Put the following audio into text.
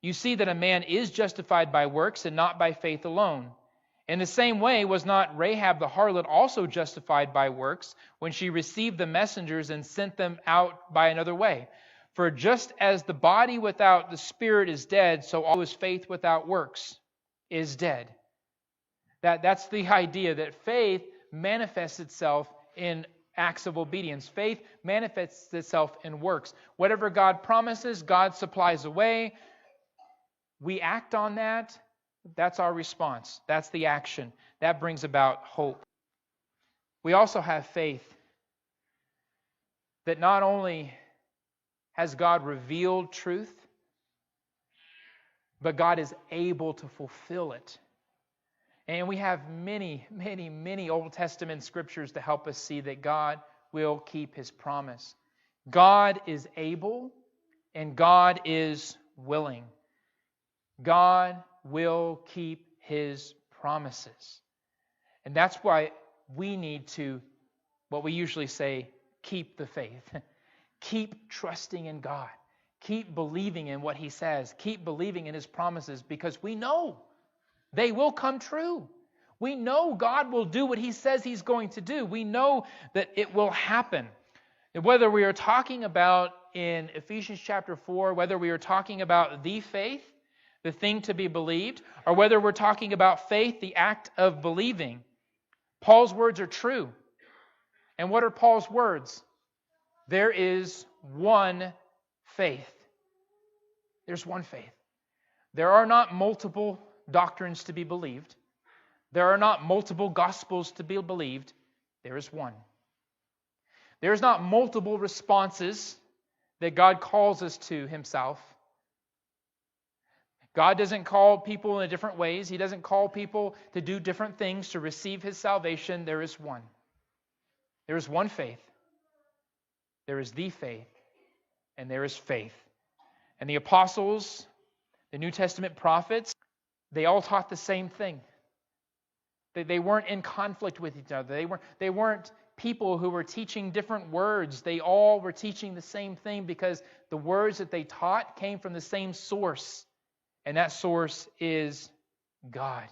You see that a man is justified by works and not by faith alone. In the same way, was not Rahab the harlot also justified by works when she received the messengers and sent them out by another way? For just as the body without the spirit is dead, so also is faith without works is dead. That's the idea that faith manifests itself in acts of obedience. Faith manifests itself in works. Whatever God promises, God supplies a way. We act on that. That's our response. That's the action. That brings about hope. We also have faith that not only has God revealed truth, but God is able to fulfill it. And we have many, many, many Old Testament scriptures to help us see that God will keep His promise. God is able and God is willing. God will keep His promises. And that's why we need to, what we usually say, keep the faith. Keep trusting in God. Keep believing in what He says. Keep believing in His promises, because we know they will come true. We know God will do what He says He's going to do. We know that it will happen. And whether we are talking about in Ephesians chapter 4, whether we are talking about the faith, the thing to be believed, or whether we're talking about faith, the act of believing, Paul's words are true. And what are Paul's words? There is one faith. There's one faith. There are not multiple doctrines to be believed. There are not multiple gospels to be believed. There is one. There is not multiple responses that God calls us to Himself. God doesn't call people in different ways. He doesn't call people to do different things to receive His salvation. There is one. There is one faith. There is the faith. And there is faith. And the apostles, the New Testament prophets, they all taught the same thing. They weren't in conflict with each other. They weren't people who were teaching different words. They all were teaching the same thing because the words that they taught came from the same source. And that source is God.